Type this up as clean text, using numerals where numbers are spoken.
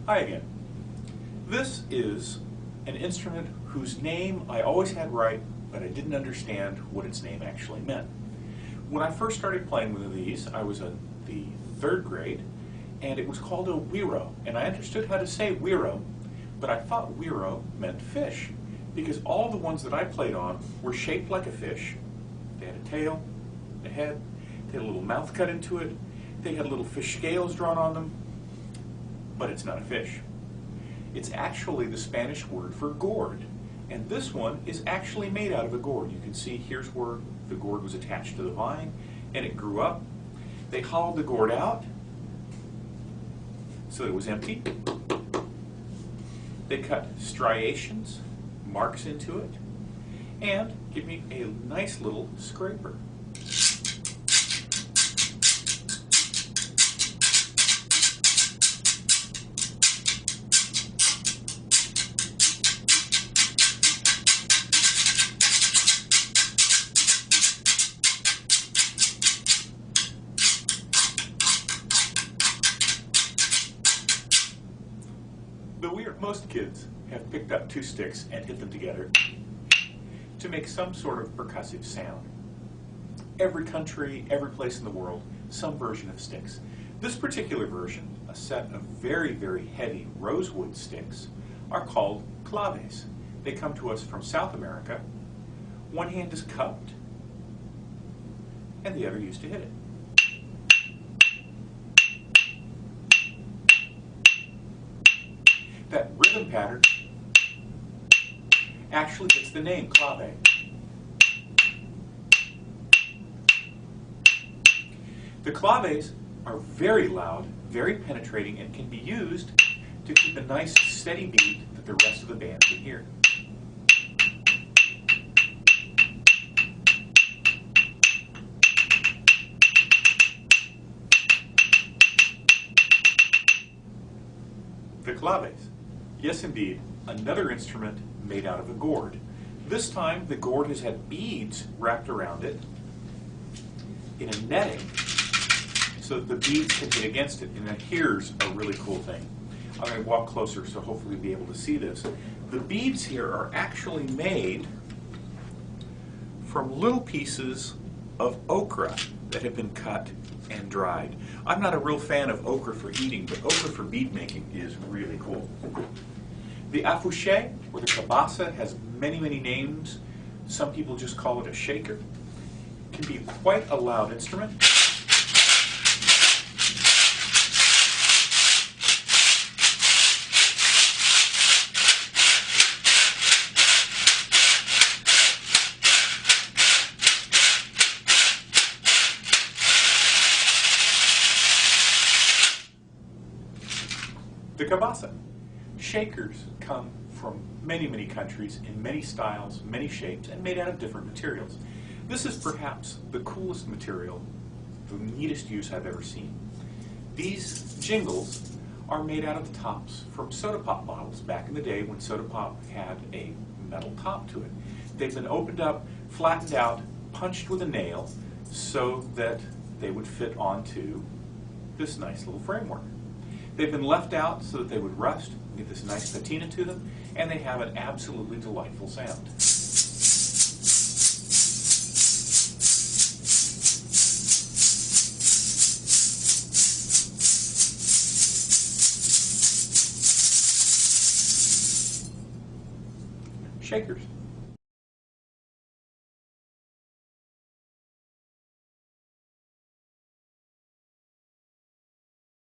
Hi again. This is an instrument whose name I always had right, but I didn't understand what its name actually meant. When I first started playing with these, I was in the 3rd grade, and it was called a Guiro, and I understood how to say Guiro, but I thought Guiro meant fish, because all the ones that I played on were shaped like a fish. They had a tail, a head, they had a little mouth cut into it, they had little fish scales drawn on them, but it's not a fish. It's actually the Spanish word for gourd, and this one is actually made out of a gourd. You can see here's where the gourd was attached to the vine, and it grew up. They hollowed the gourd out so that it was empty. They cut striations, marks into it, and give me a nice little scraper. Most kids have picked up 2 sticks and hit them together to make some sort of percussive sound. Every country, every place in the world, some version of sticks. This particular version, a set of very, very heavy rosewood sticks, are called Claves. They come to us from South America. One hand is cupped and the other used to hit it. That rhythm pattern actually gets the name clave. The claves are very loud, very penetrating, and can be used to keep a nice steady beat that the rest of the band can hear. The claves. Yes, indeed, another instrument made out of a gourd. This time, the gourd has had beads wrapped around it in a netting so that the beads can hit against it. And then here's a really cool thing. I'm going to walk closer so hopefully you'll be able to see this. The beads here are actually made from little pieces of okra that have been cut and dried. I'm not a real fan of okra for eating, but okra for bead making is really cool. The afouche, or the cabasa, has many, many names. Some people just call it a shaker. It can be quite a loud instrument. The Cabasa. Shakers come from many, many countries in many styles, many shapes, and made out of different materials. This is perhaps the coolest material, the neatest use I've ever seen. These jingles are made out of the tops from soda pop bottles back in the day when soda pop had a metal top to it. They've been opened up, flattened out, punched with a nail so that they would fit onto this nice little framework. They've been left out so that they would rust, get this nice patina to them, and they have an absolutely delightful sound. Shakers.